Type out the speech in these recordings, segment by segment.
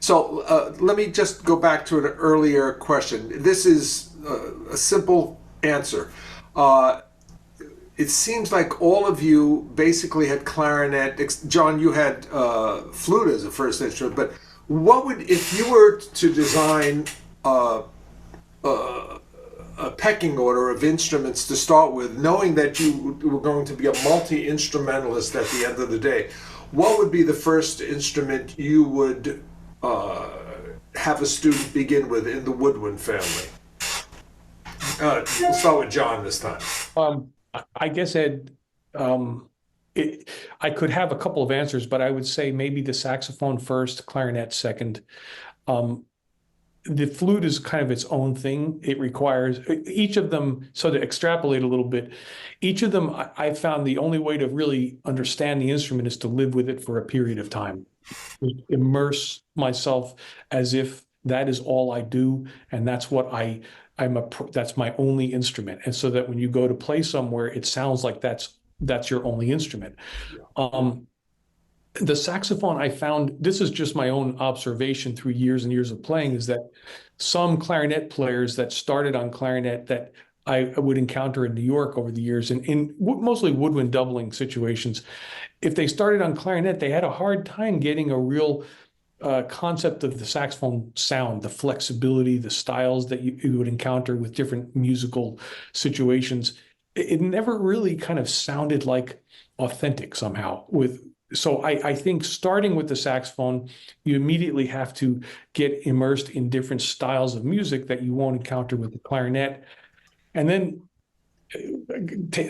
So let me just go back to an earlier question. This is a simple answer. Uh, it seems like all of you basically had clarinet. John, you had flute as a first instrument. But what would, if you were to design a pecking order of instruments to start with, knowing that you were going to be a multi-instrumentalist at the end of the day, what would be the first instrument you would have a student begin with in the woodwind family? We'll start with John this time. I guess, Ed, I could have a couple of answers, but I would say maybe the saxophone first, clarinet second. The flute is kind of its own thing. It requires each of them. So to extrapolate a little bit, each of them, I found the only way to really understand the instrument is to live with it for a period of time, immerse myself as if that is all I do, and that's what that's my only instrument. And so that when you go to play somewhere, it sounds like that's your only instrument. The saxophone, I found, this is just my own observation through years and years of playing, is that some clarinet players that started on clarinet that I would encounter in New York over the years, and in mostly woodwind doubling situations, if they started on clarinet, they had a hard time getting a real concept of the saxophone sound, the flexibility, the styles that you would encounter with different musical situations. It never really kind of sounded like authentic somehow. So I think starting with the saxophone, you immediately have to get immersed in different styles of music that you won't encounter with the clarinet. And then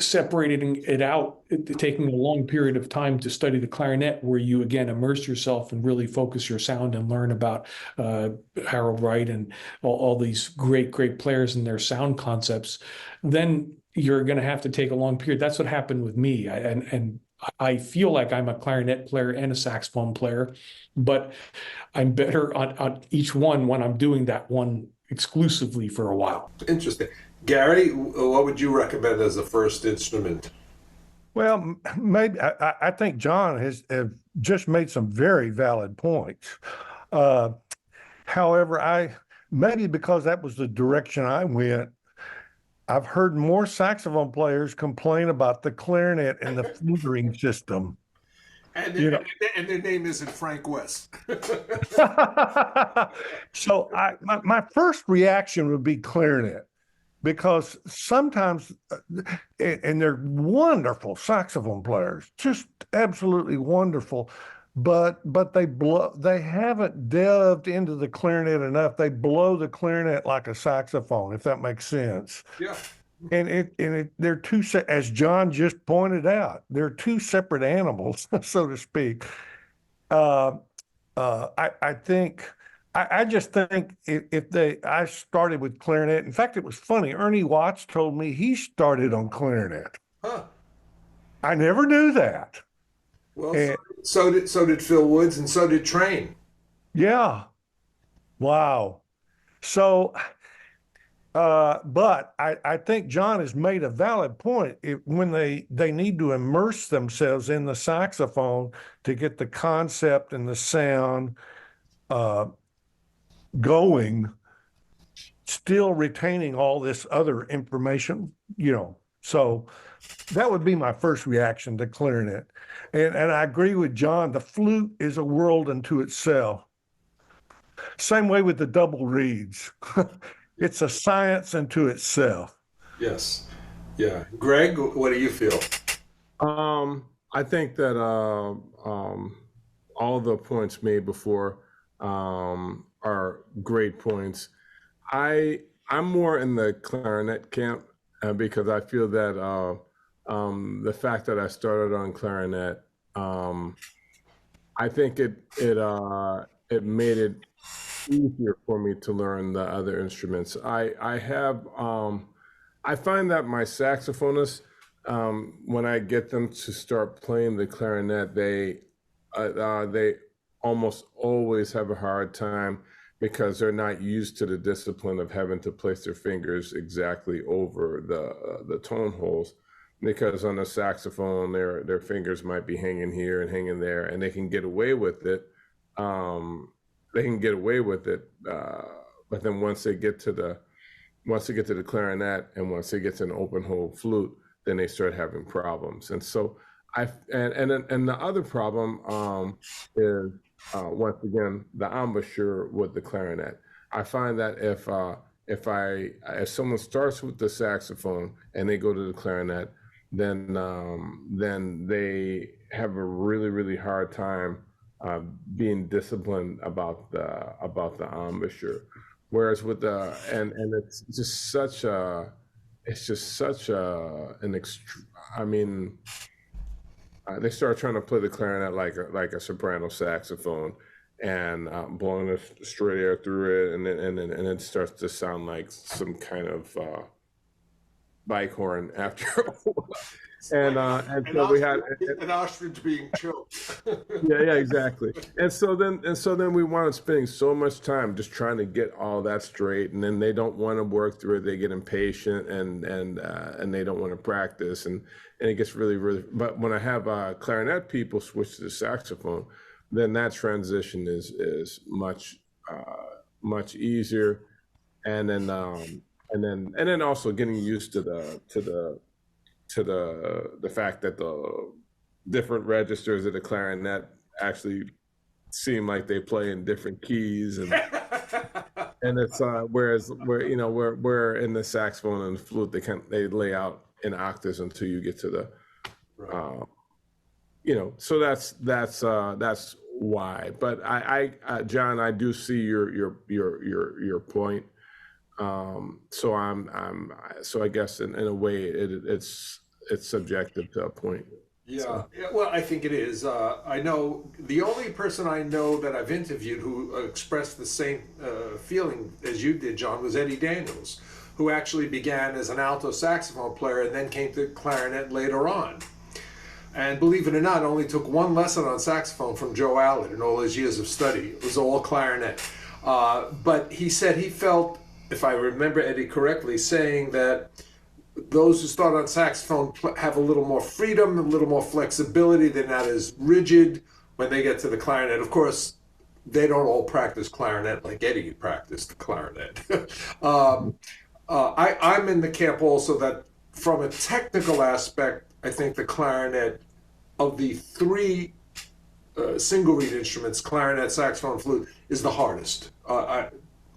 separating it out, taking a long period of time to study the clarinet, where you again immerse yourself and really focus your sound and learn about Harold Wright and all these great players and their sound concepts. Then you're going to have to take a long period. That's what happened with me, and I feel like I'm a clarinet player and a saxophone player, but I'm better on each one when I'm doing that one exclusively for a while. Interesting. Gary, what would you recommend as the first instrument? Well, maybe I think John has just made some very valid points. However, maybe because that was the direction I went, I've heard more saxophone players complain about the clarinet and the flutering system. And their name isn't Frank West. So my first reaction would be clarinet, because sometimes, and they're wonderful saxophone players, just absolutely wonderful, but they haven't delved into the clarinet enough. They blow the clarinet like a saxophone, if that makes sense. Yeah. And they're two, as John just pointed out, they're two separate animals, so to speak. I just think I started with clarinet. In fact, it was funny. Ernie Watts told me he started on clarinet. Huh. I never knew that. Well, so did Phil Woods, and so did Train. Yeah. Wow. So, but I think John has made a valid point. When they need to immerse themselves in the saxophone to get the concept and the sound going, still retaining all this other information, So that would be my first reaction to clarinet. And I agree with John, the flute is a world unto itself. Same way with the double reeds. It's a science unto itself. Yes. Yeah. Greg, what do you feel? I think that all the points made before are great points. I'm more in the clarinet camp because I feel that the fact that I started on clarinet, I think it made it easier for me to learn the other instruments. I have I find that my saxophonists, when I get them to start playing the clarinet, they almost always have a hard time because they're not used to the discipline of having to place their fingers exactly over the tone holes. Because on the saxophone, their fingers might be hanging here and hanging there, and they can get away with it. They can get away with it, but then once they get to the clarinet and once they get to an open hole flute, then they start having problems. And so and the other problem is once again the embouchure with the clarinet. I find that if someone starts with the saxophone and they go to the clarinet, then they have a really hard time being disciplined about the embouchure. Whereas with the and it's just such a I mean, they start trying to play the clarinet like a soprano saxophone and blowing the straight air through it, and it starts to sound like some kind of bike horn after a while. And so we had an ostrich being choked. yeah, exactly. And so then we wound up spending so much time just trying to get all that straight, and then they don't want to work through it. They get impatient and they don't want to practice, and it gets really. But when I have clarinet people switch to the saxophone, then that transition is much easier, and then also getting used to the fact that the different registers of the clarinet actually seem like they play in different keys, and it's whereas where in the saxophone and the flute they lay out in octaves until you get to the so that's why. But I John, I do see your point. So I guess in a way it's subjective to a point. Yeah, So. yeah, well, I think it is. I know the only person I know that I've interviewed who expressed the same feeling as you did, John, was Eddie Daniels, who actually began as an alto saxophone player and then came to clarinet later on. And believe it or not, only took one lesson on saxophone from Joe Allard in all his years of study. It was all clarinet. But he said he felt, if I remember Eddie correctly, saying that those who start on saxophone have a little more freedom, a little more flexibility. They're not as rigid when they get to the clarinet. Of course, they don't all practice clarinet like Eddie practiced clarinet. I'm in the camp also that from a technical aspect, I think the clarinet, of the three single reed instruments, clarinet, saxophone, flute, is the hardest. I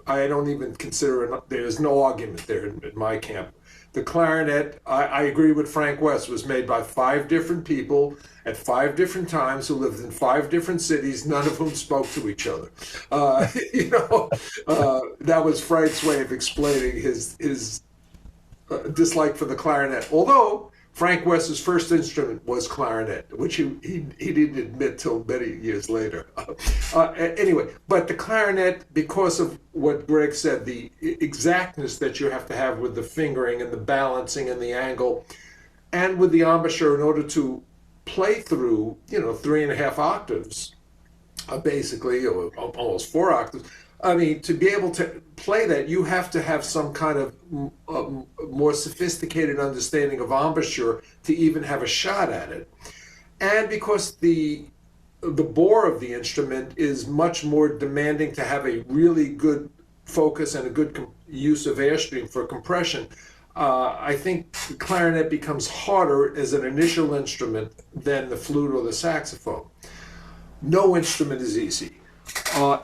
don't even consider it, there's no argument there in my camp. The clarinet, I agree with Frank West, was made by 5 different people at 5 different times who lived in 5 different cities, none of whom spoke to each other. That was Frank's way of explaining his dislike for the clarinet. Although Frank West's first instrument was clarinet, which he didn't admit till many years later. Anyway, but the clarinet, because of what Greg said, the exactness that you have to have with the fingering and the balancing and the angle, and with the embouchure in order to play through, 3.5 octaves, basically, or almost 4 octaves. I mean, to be able to play that, you have to have some kind of more sophisticated understanding of embouchure to even have a shot at it. And because the bore of the instrument is much more demanding to have a really good focus and a good use of airstream for compression, I think the clarinet becomes harder as an initial instrument than the flute or the saxophone. No instrument is easy.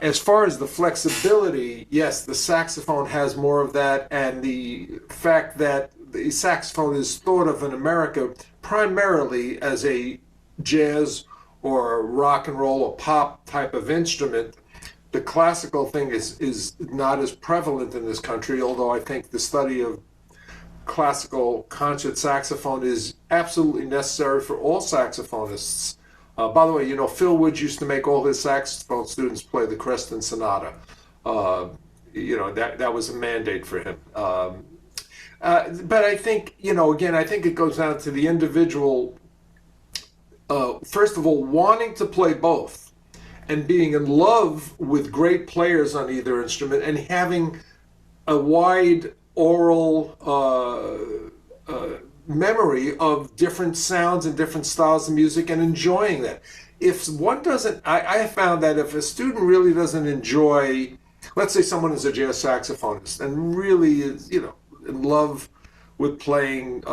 As far as the flexibility, yes, the saxophone has more of that, and the fact that the saxophone is thought of in America primarily as a jazz or rock and roll or pop type of instrument, the classical thing is not as prevalent in this country, although I think the study of classical concert saxophone is absolutely necessary for all saxophonists. By the way, Phil Woods used to make all his saxophone students play the Creston Sonata. That was a mandate for him. But I think, again, I think it goes down to the individual, first of all, wanting to play both and being in love with great players on either instrument and having a wide oral memory of different sounds and different styles of music and enjoying that. If one doesn't, I have found that if a student really doesn't enjoy, let's say someone is a jazz saxophonist and really is, in love with playing,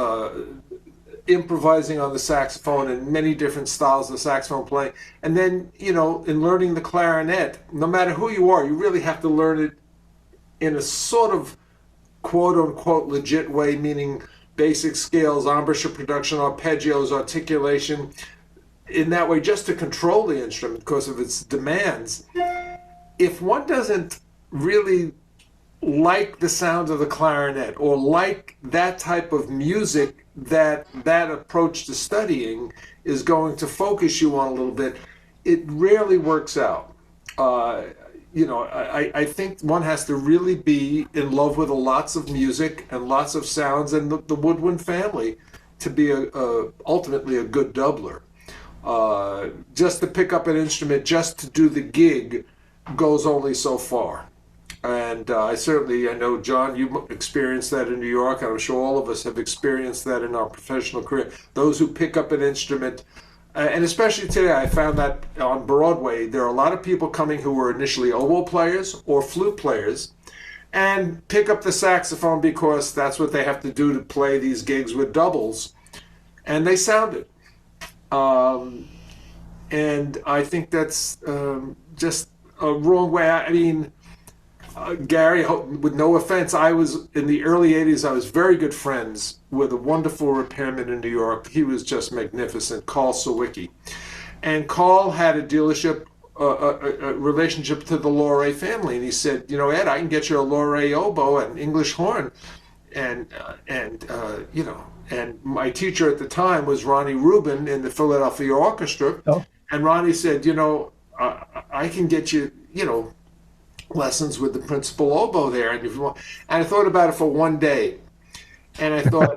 improvising on the saxophone and many different styles of saxophone playing, and then, in learning the clarinet, no matter who you are, you really have to learn it in a sort of quote unquote legit way, meaning basic scales, embouchure production, arpeggios, articulation, in that way, just to control the instrument because of its demands. If one doesn't really like the sound of the clarinet or like that type of music that approach to studying is going to focus you on a little bit, it rarely works out. I think one has to really be in love with lots of music and lots of sounds and the woodwind family to be ultimately a good doubler. Just to pick up an instrument, just to do the gig, goes only so far. And I know, John, you experienced that in New York, and I'm sure all of us have experienced that in our professional career. Those who pick up an instrument, and especially today, I found that on Broadway, there are a lot of people coming who were initially oboe players or flute players and pick up the saxophone because that's what they have to do to play these gigs with doubles. And they sound it. And I think that's just a wrong way. I mean, Gary, with no offense, I was in the early 80s, I was very good friends with a wonderful repairman in New York. He was just magnificent, Carl Sawicki. And Carl had a dealership, a relationship to the Laurie family. And he said, Ed, I can get you a Laurie oboe and English horn. And my teacher at the time was Ronnie Rubin in the Philadelphia Orchestra. Oh. And Ronnie said, I can get you, lessons with the principal oboe there. And if you want, and I thought about it for one day. And I thought,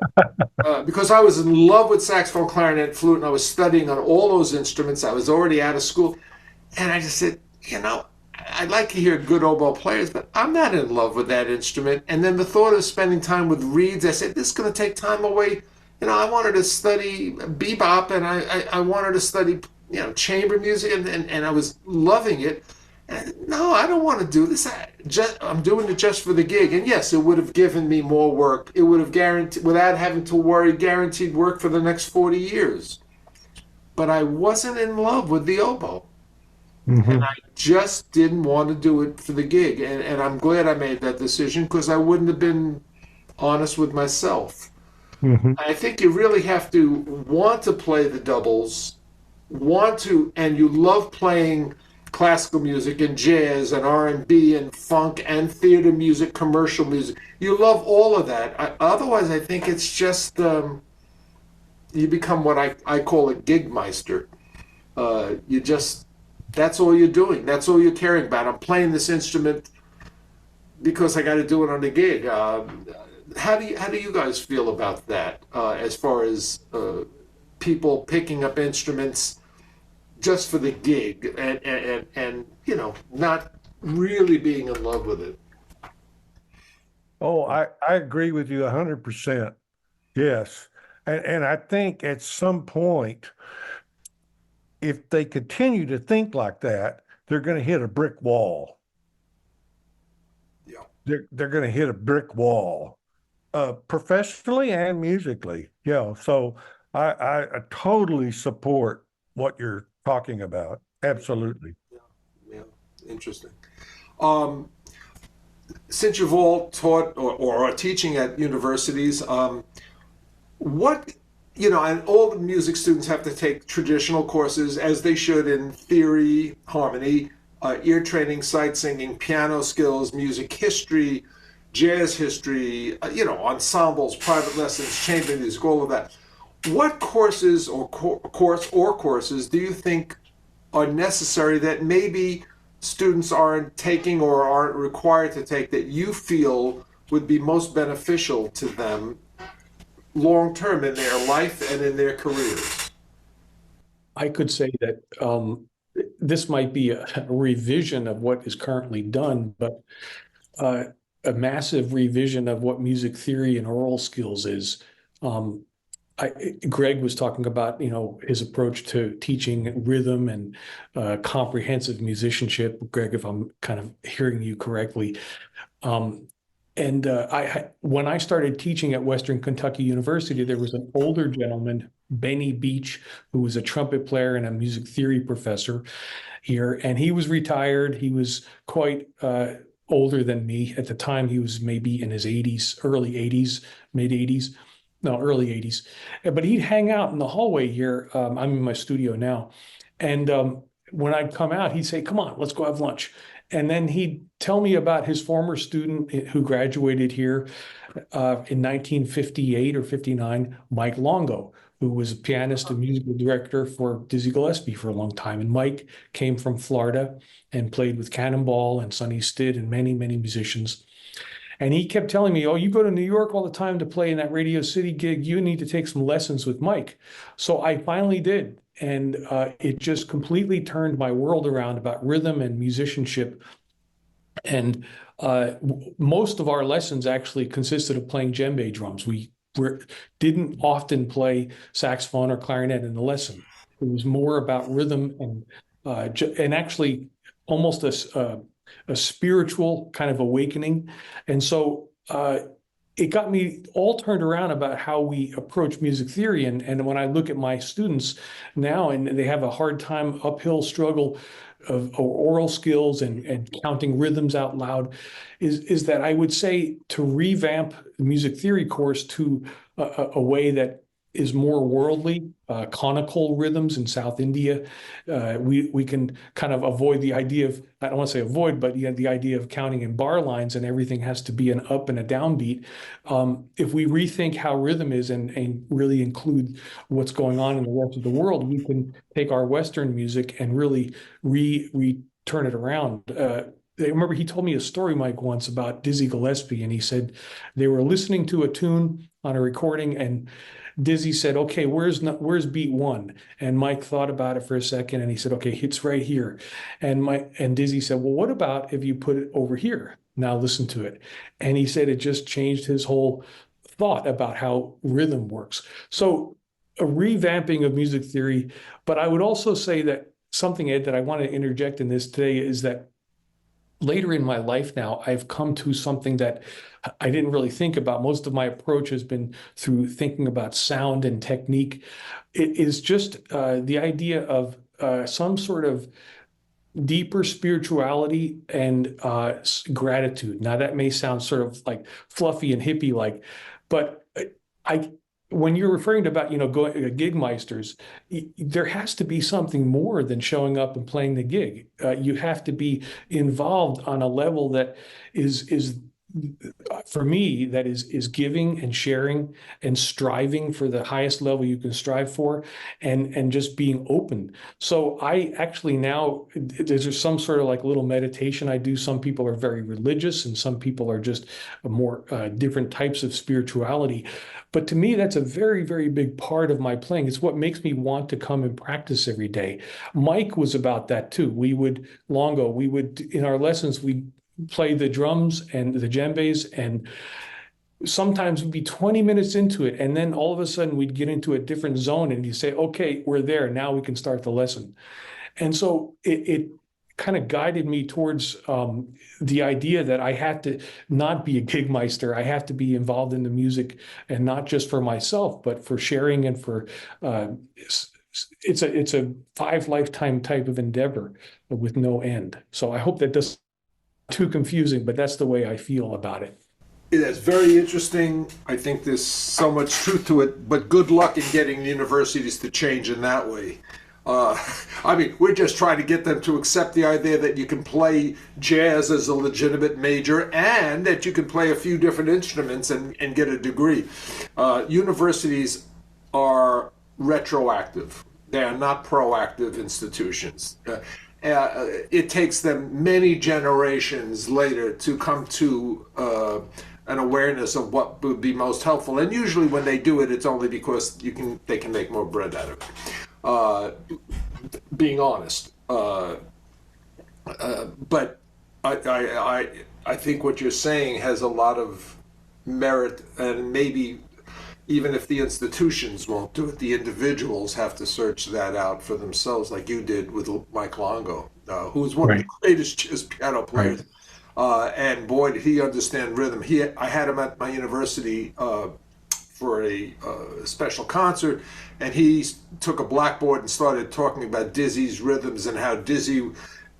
because I was in love with saxophone, clarinet, flute, and I was studying on all those instruments. I was already out of school. And I just said, I'd like to hear good oboe players, but I'm not in love with that instrument. And then the thought of spending time with reeds, I said, this is going to take time away. I wanted to study bebop, and I wanted to study, chamber music, and I was loving it. And no, I don't want to do this. I'm doing it just for the gig. And yes, it would have given me more work. It would have guaranteed, without having to worry, guaranteed work for the next 40 years. But I wasn't in love with the oboe. Mm-hmm. And I just didn't want to do it for the gig. And I'm glad I made that decision because I wouldn't have been honest with myself. Mm-hmm. I think you really have to want to play the doubles, and you love playing classical music and jazz and R&B and funk and theater music, commercial music. You love all of that. Otherwise, I think it's just, you become what I call a gigmeister. That's all you're doing. That's all you're caring about. I'm playing this instrument because I got to do it on the gig. How do you guys feel about that as far as people picking up instruments just for the gig and not really being in love with it? Oh, I agree with you 100%. Yes. And I think at some point, if they continue to think like that, they're going to hit a brick wall. Yeah. They're going to hit a brick wall, professionally and musically. Yeah. So I totally support what you're talking about. Absolutely. Yeah. Interesting. Since you've all taught or are teaching at universities, what, and all the music students have to take traditional courses, as they should, in theory, harmony, ear training, sight singing, piano skills, music history, jazz history, ensembles, private lessons, chamber music, all of that. What courses or courses do you think are necessary that maybe students aren't taking or aren't required to take that you feel would be most beneficial to them long term in their life and in their careers? I could say that this might be a revision of what is currently done, but a massive revision of what music theory and oral skills is. Greg was talking about, his approach to teaching rhythm and comprehensive musicianship. Greg, if I'm kind of hearing you correctly. And when I started teaching at Western Kentucky University, there was an older gentleman, Benny Beach, who was a trumpet player and a music theory professor here. And he was retired. He was quite older than me. At the time, he was maybe in his 80s, early 80s, mid 80s. No, early 80s. But he'd hang out in the hallway here. I'm in my studio now. And when I'd come out, he'd say, "Come on, let's go have lunch." And then he'd tell me about his former student who graduated here in 1958 or 59, Mike Longo, who was a pianist and musical director for Dizzy Gillespie for a long time. And Mike came from Florida and played with Cannonball and Sonny Stitt and many, many musicians. And he kept telling me, "Oh, you go to New York all the time to play in that Radio City gig. You need to take some lessons with Mike." So I finally did. And it just completely turned my world around about rhythm and musicianship. And most of our lessons actually consisted of playing djembe drums. We didn't often play saxophone or clarinet in the lesson. It was more about rhythm and actually almost a spiritual kind of awakening. And so it got me all turned around about how we approach music theory. And when I look at my students now, and they have a hard time, uphill struggle of oral skills and counting rhythms out loud, is that I would say to revamp the music theory course to a way that is more worldly, conical rhythms in South India. We can kind of avoid the idea of, I don't want to say avoid, but the idea of counting in bar lines and everything has to be an up and a down beat. If we rethink how rhythm is and really include what's going on in the rest of the world, we can take our Western music and really turn it around. I remember he told me a story, Mike, once about Dizzy Gillespie, and he said they were listening to a tune on a recording, and Dizzy said, "Okay, where's beat one?" And Mike thought about it for a second, and he said, "Okay, it's right here." And Dizzy said, "Well, what about if you put it over here? Now listen to it." And he said it just changed his whole thought about how rhythm works. So a revamping of music theory. But I would also say that something, Ed, that I want to interject in this today is that later in my life now, I've come to something that I didn't really think about. Most of my approach has been through thinking about sound and technique. It is just the idea of some sort of deeper spirituality and gratitude. Now, that may sound sort of like fluffy and hippie-like, but when you're referring to about, going gig meisters, there has to be something more than showing up and playing the gig. You have to be involved on a level that is for me, that is giving and sharing and striving for the highest level you can strive for, and just being open. So I actually now, there's some sort of like little meditation I do. Some people are very religious and some people are just more different types of spirituality. But to me, that's a very, very big part of my playing. It's what makes me want to come and practice every day. Mike was about that too. In our lessons, we play the drums and the djembes, and sometimes we'd be 20 minutes into it, and then all of a sudden we'd get into a different zone, and you say, "Okay, we're there. Now we can start the lesson." And so it kind of guided me towards the idea that I had to not be a gig meister. I have to be involved in the music, and not just for myself, but for sharing and for it's a 5 lifetime type of endeavor with no end. So I hope that doesn't too confusing, but that's the way I feel about it. It's very interesting. I think there's so much truth to it, but good luck in getting universities to change in that way. We're just trying to get them to accept the idea that you can play jazz as a legitimate major and that you can play a few different instruments and get a degree. Universities are retroactive. They are not proactive institutions. It takes them many generations later to come to an awareness of what would be most helpful. And usually when they do it, it's only because they can make more bread out of it. Being honest. But I think what you're saying has a lot of merit, and maybe even if the institutions won't do it, the individuals have to search that out for themselves, like you did with Mike Longo, who was one of the greatest jazz piano players. And boy, did he understand rhythm. I had him at my university for a special concert, and he took a blackboard and started talking about Dizzy's rhythms and how Dizzy,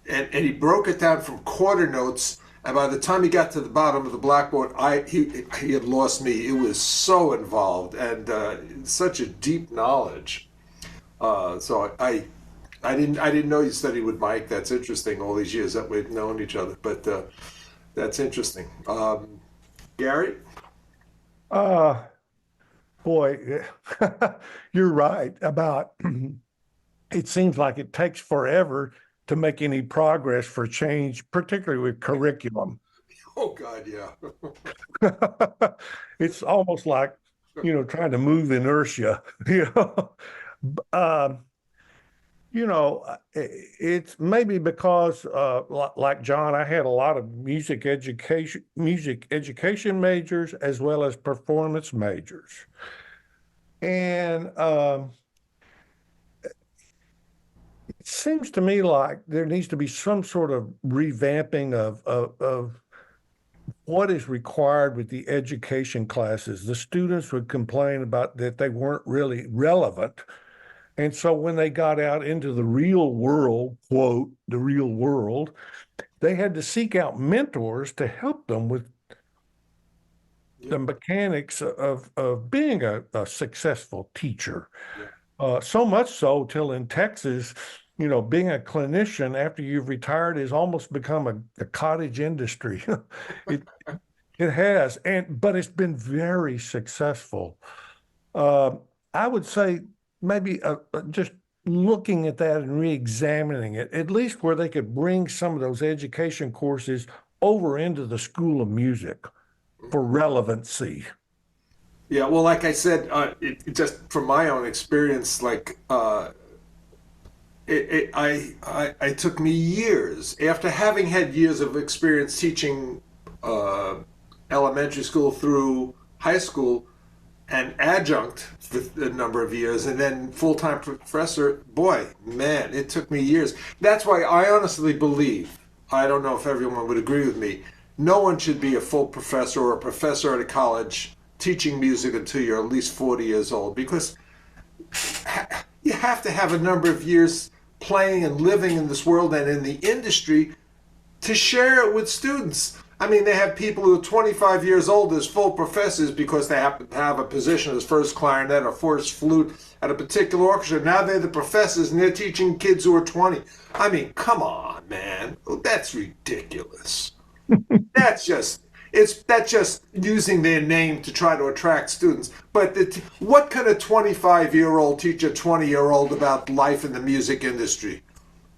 and he broke it down from quarter notes. And by the time he got to the bottom of the blackboard, he had lost me. It was so involved and such a deep knowledge. So I didn't know you studied with Mike. That's interesting. All these years that we've known each other, but that's interesting. Gary. Boy, you're right about it seems like it takes forever to make any progress for change, particularly with curriculum. Oh God, yeah. It's almost like, trying to move inertia, it's maybe because, like John, I had a lot of music education majors as well as performance majors. And it seems to me like there needs to be some sort of revamping of what is required with the education classes. The students would complain about that they weren't really relevant. And so when they got out into the real world, quote, the real world, they had to seek out mentors to help them with the mechanics of being a successful teacher. So much so till in Texas, being a clinician after you've retired has almost become a cottage industry. It has, but it's been very successful. I would say maybe just looking at that and re-examining it, at least where they could bring some of those education courses over into the School of Music for relevancy. Yeah, well, like I said, it just from my own experience, like I took me years after having had years of experience teaching elementary school through high school and adjunct for a number of years and then full-time professor. Boy, man, it took me years. That's why I honestly believe, I don't know if everyone would agree with me, no one should be a full professor or a professor at a college teaching music until you're at least 40 years old, because you have to have a number of years playing and living in this world and in the industry to share it with students. I mean, they have people who are 25 years old as full professors because they happen to have a position as first clarinet or first flute at a particular orchestra. Now they're the professors and they're teaching kids who are 20. I mean, come on, man. That's ridiculous. That's just using their name to try to attract students. But what can a 25-year-old teach a 20-year-old about life in the music industry?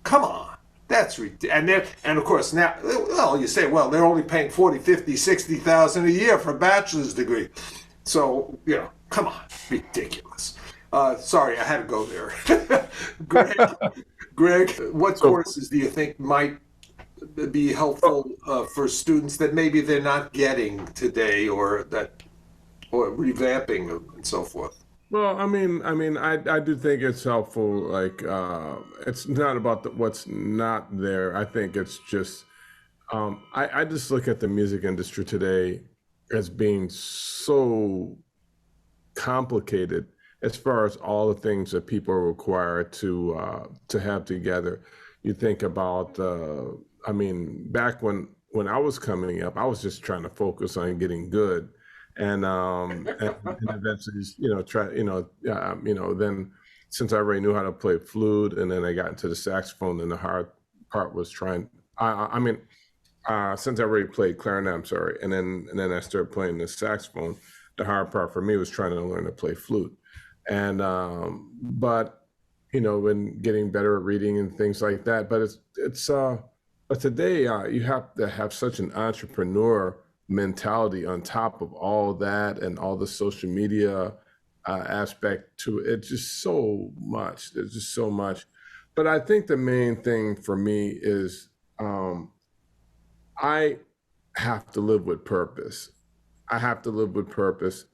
Come on. That's ridiculous. And of course now, well, you say, well, they're only paying 40, 50, 60,000 a year for a bachelor's degree. So, come on, ridiculous. Sorry, I had to go there. Greg, what courses do you think might be helpful for students that maybe they're not getting today, or revamping and so forth? Well, I do think it's helpful. Like, it's not about what's not there. I think it's just, I just look at the music industry today as being so complicated as far as all the things that people are required to have together. You think about, back when I was coming up, I was just trying to focus on getting good. And eventually, then since I already knew how to play flute, and then I got into the saxophone, and the hard part was since I already played clarinet, I'm sorry, and then I started playing the saxophone. The hard part for me was trying to learn to play flute, and and getting better at reading and things like that. But but today you have to have such an entrepreneur mentality on top of all that and all the social media aspect to it. It's just so much. There's just so much. But I think the main thing for me is I have to live with purpose. I have to live with purpose.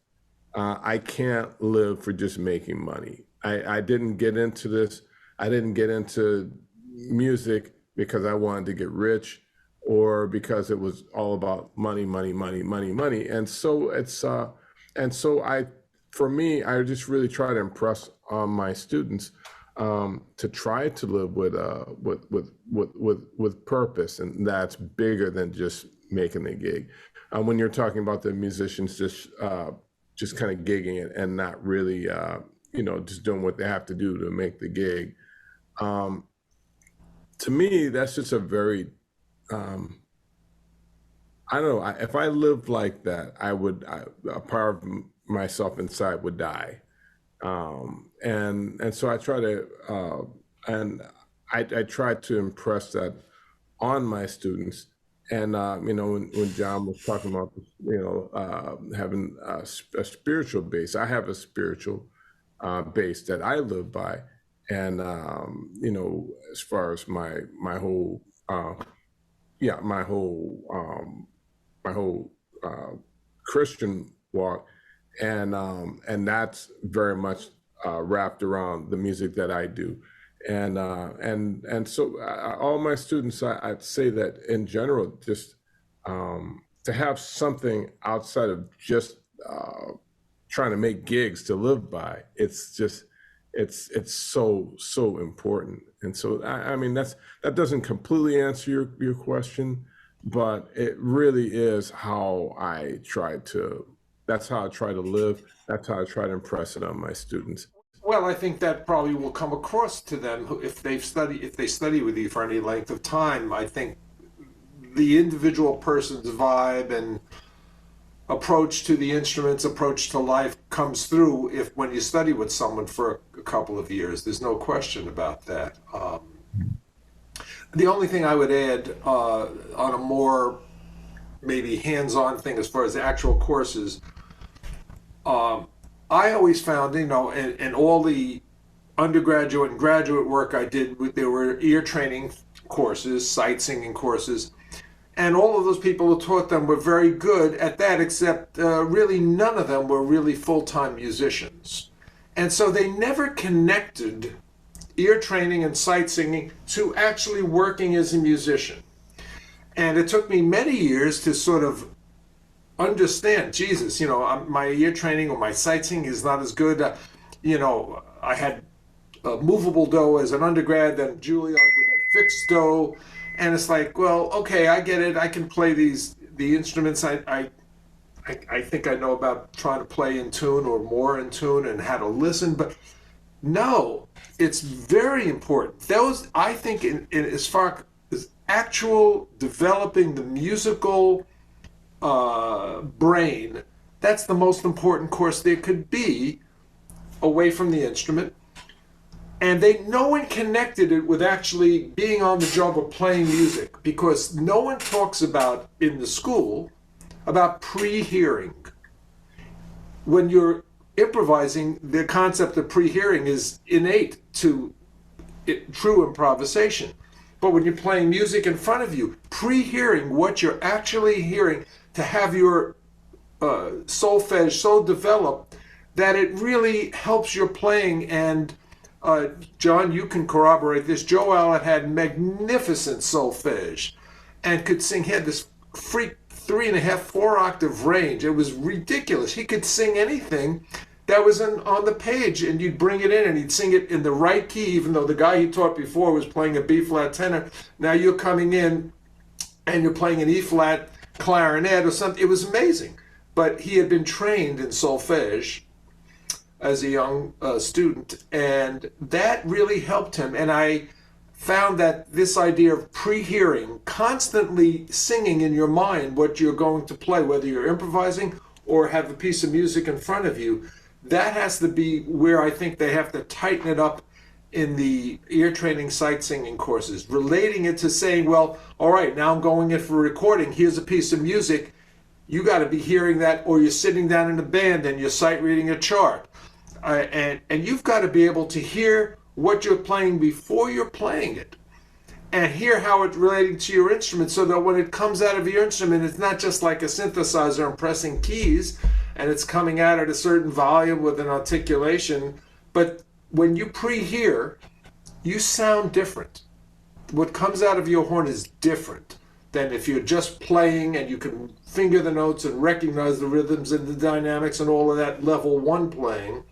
I can't live for just making money. I didn't get into this. I didn't get into music because I wanted to get rich or because it was all about money, money, money, money, money. And so for me, I just really try to impress on my students to try to live with purpose, and that's bigger than just making a gig. When you're talking about the musicians just kind of gigging it and not really just doing what they have to do to make the gig. To me, that's just a very I don't know. If I lived like that, a part of myself inside would die. And so I try to, I try to impress that on my students. And, when John was talking about, having a spiritual base, I have a spiritual base that I live by. And, as far as my whole Christian walk, and that's very much wrapped around the music that I do, and so all my students, I'd say that in general, just to have something outside of just trying to make gigs to live by, it's so important. And so I mean that doesn't completely answer your question, but it really is how I try to. That's how I try to live. That's how I try to impress it on my students. Well, I think that probably will come across to them if they study with you for any length of time. I think the individual person's vibe and approach to the instruments, approach to life comes through when you study with someone for a couple of years. There's no question about that. The only thing I would add on a more maybe hands-on thing as far as the actual courses, I always found, in all the undergraduate and graduate work I did, there were ear training courses, sight singing courses, and all of those people who taught them were very good at that, except really none of them were really full-time musicians. And so they never connected ear training and sight singing to actually working as a musician. And it took me many years to sort of understand, Jesus, my ear training or my sight singing is not as good. I had movable dough as an undergrad, then Juilliard we had fixed dough. And it's like, well, okay, I get it. I can play the instruments. I think I know about trying to play in tune or more in tune and how to listen, but no, it's very important. Those, I think, in as far as actual developing the musical brain, that's the most important course there could be away from the instrument. And no one connected it with actually being on the job or playing music, because no one talks about in the school about pre-hearing. When you're improvising, the concept of pre-hearing is innate to true improvisation. But when you're playing music in front of you, pre-hearing what you're actually hearing, to have your solfege so developed that it really helps your playing. And John, you can corroborate this. Joe Allen had magnificent solfege and could sing. He had this freak 3.5, 4 octave range. It was ridiculous. He could sing anything that was on the page, and you'd bring it in and he'd sing it in the right key, even though the guy he taught before was playing a B flat tenor. Now you're coming in and you're playing an E flat clarinet or something. It was amazing. But he had been trained in solfege as a young student, and that really helped him. And I found that this idea of pre-hearing, constantly singing in your mind what you're going to play, whether you're improvising or have a piece of music in front of you, that has to be where I think they have to tighten it up in the ear training sight singing courses, relating it to saying, well, all right, now I'm going in for a recording, here's a piece of music, You got to be hearing that, or you're sitting down in a band and you're sight reading a chart. And you've got to be able to hear what you're playing before you're playing it, and hear how it's relating to your instrument, so that when it comes out of your instrument, it's not just like a synthesizer and pressing keys and it's coming out at a certain volume with an articulation. But when you pre-hear, you sound different. What comes out of your horn is different than if you're just playing and you can finger the notes and recognize the rhythms and the dynamics and all of that level one playing.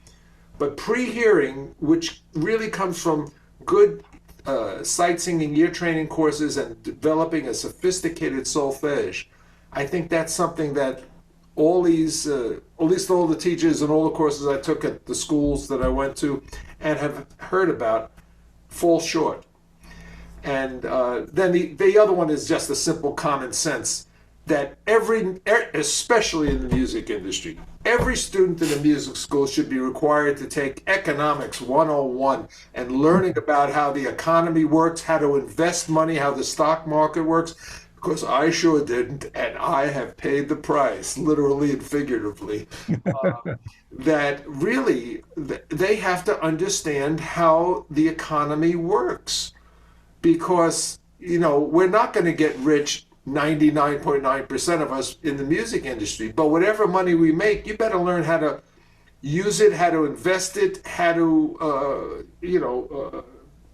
But pre-hearing, which really comes from good sight singing ear training courses and developing a sophisticated solfege, I think that's something that all these, at least all the teachers and all the courses I took at the schools that I went to and have heard about, fall short. And then the other one is just a simple common sense that especially in the music industry, every student in a music school should be required to take Economics 101 and learning about how the economy works, how to invest money, how the stock market works, because I sure didn't, and I have paid the price, literally and figuratively. That really, they have to understand how the economy works, because, we're not going to get rich 99.9% of us in the music industry, but whatever money we make, you better learn how to use it, how to invest it, how to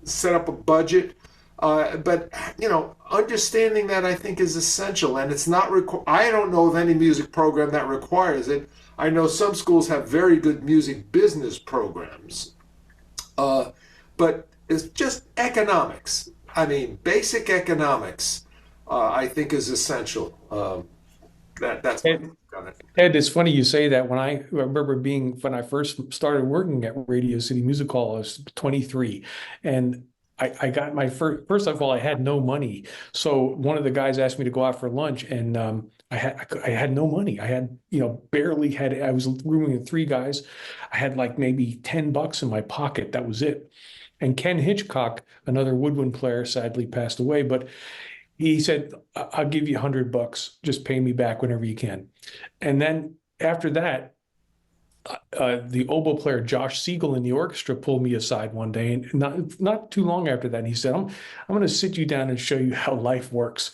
set up a budget. But understanding that, I think, is essential, and it's not I don't know of any music program that requires it. I know some schools have very good music business programs, but it's just economics. I mean, basic economics, I think, is essential. That's my take on it. Ed, it's funny you say that. When I remember when I first started working at Radio City Music Hall, I was 23, and I got my first of all, I had no money. So one of the guys asked me to go out for lunch, and I had no money. I had, barely had, I was rooming with three guys. I had like maybe $10 in my pocket. That was it. And Ken Hitchcock, another woodwind player, sadly passed away, but he said, I'll give you $100. Just pay me back whenever you can. And then after that, the oboe player Josh Siegel in the orchestra pulled me aside one day, and not too long after that, he said, "I'm going to sit you down and show you how life works."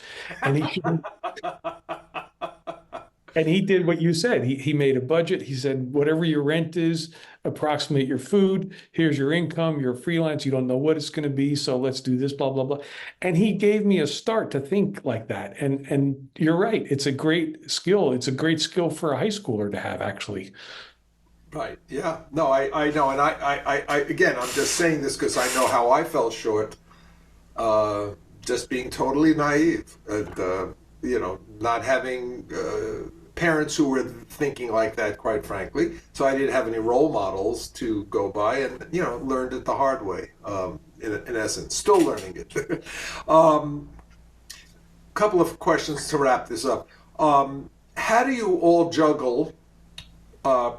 And he did what you said. He made a budget. He said, whatever your rent is, approximate your food. Here's your income. You're a freelance. You don't know what it's going to be. So let's do this, blah, blah, blah. And he gave me a start to think like that. And you're right. It's a great skill. It's a great skill for a high schooler to have, actually. Right. Yeah. No, I know. And I again, I'm just saying this because I know how I fell short, just being totally naive and, not having parents who were thinking like that, quite frankly. So I didn't have any role models to go by, and, learned it the hard way, in essence. Still learning it. Couple of questions to wrap this up. How do you all juggle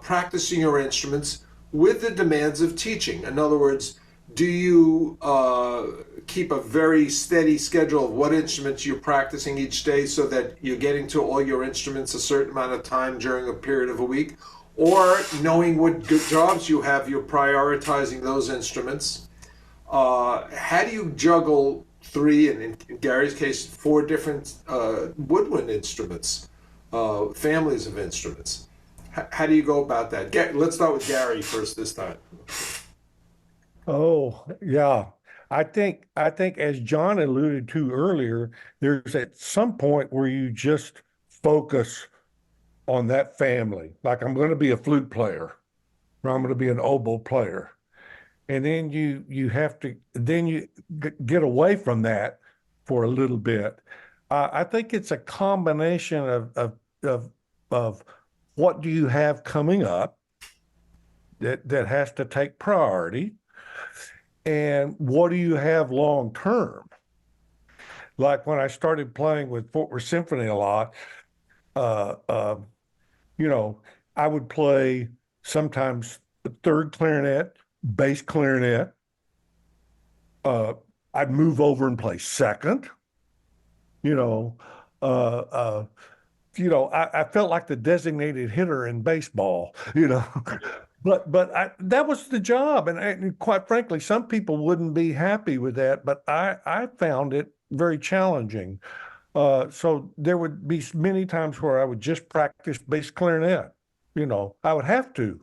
practicing your instruments with the demands of teaching? In other words, do you keep a very steady schedule of what instruments you're practicing each day so that you're getting to all your instruments a certain amount of time during a period of a week? Or knowing what good jobs you have, you're prioritizing those instruments? How do you juggle three, and in Gary's case, four different woodwind instruments, families of instruments? How do you go about that? Let's start with Gary first this time. Oh, yeah. I think as John alluded to earlier, there's at some point where you just focus on that family. Like, I'm going to be a flute player, or I'm going to be an oboe player. And then you have to get away from that for a little bit. I think it's a combination of what do you have coming up that has to take priority, and what do you have long term? Like when I started playing with Fort Worth Symphony a lot, I would play sometimes the third clarinet, bass clarinet. I'd move over and play second, I felt like the designated hitter in baseball, but that was the job. And quite frankly, some people wouldn't be happy with that, but I found it very challenging. So there would be many times where I would just practice bass clarinet. I would have to.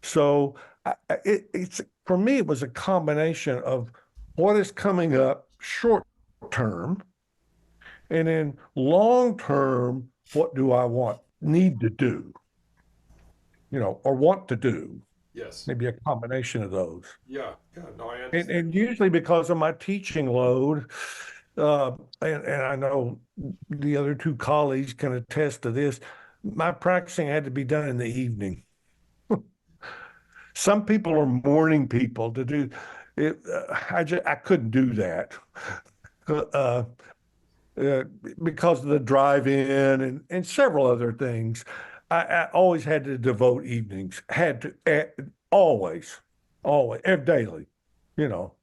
So it's for me, it was a combination of what is coming up short term, and then long term, what do I need to do, or want to do? Yes. Maybe a combination of those. Yeah. Yeah. No, I And, understand. and usually because of my teaching load, and I know the other two colleagues can attest to this, my practicing had to be done in the evening. Some people are morning people to do it. I couldn't do that. Uh, because of the drive-in and several other things. I always had to devote evenings, always, daily, you know.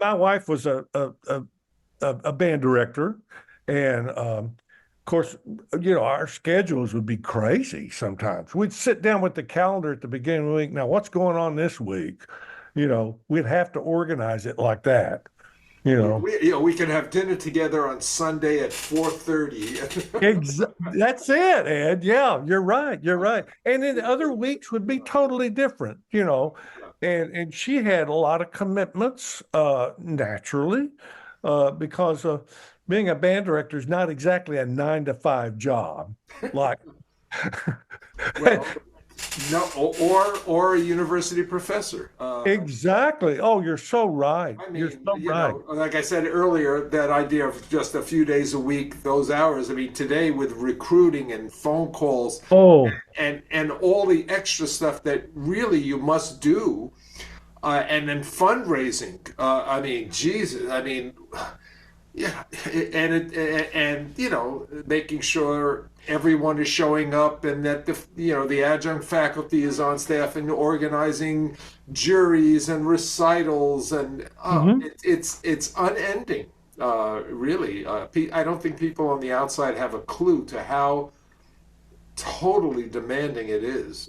My wife was a band director, and of course, our schedules would be crazy sometimes. We'd sit down with the calendar at the beginning of the week. Now, what's going on this week? We'd have to organize it like that. We could have dinner together on Sunday at 4:30. That's it, Ed. Yeah, you're right. You're right. And then the other weeks would be totally different, And she had a lot of commitments, naturally, because being a band director is not exactly a 9 to 5 job. Like, Well, no, or a university professor. exactly. Oh, you're so right. I You're mean, so right. like I said earlier, that idea of just a few days a week, those hours. I mean, today with recruiting and phone calls Oh, and all the extra stuff that really you must do, and then fundraising. I mean, Jesus. I mean, yeah, and making sure everyone is showing up and that the adjunct faculty is on staff and organizing juries and recitals and mhm. it's unending. Really, I don't think people on the outside have a clue to how totally demanding it is.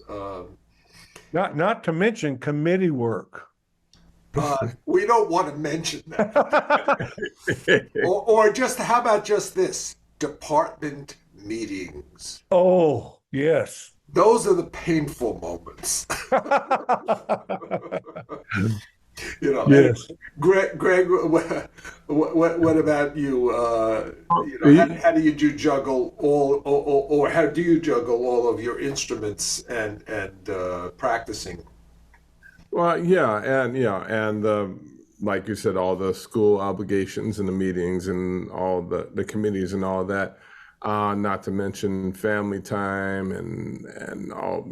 Not to mention committee work. We don't want to mention that. Or just how about just this? Department meetings. Oh, yes. Those are the painful moments. And Yes. Greg, what about you? How do you juggle or how do you juggle all of your instruments and practicing? Well, yeah, and like you said, all the school obligations and the meetings and all the committees and all that. Not to mention family time and all,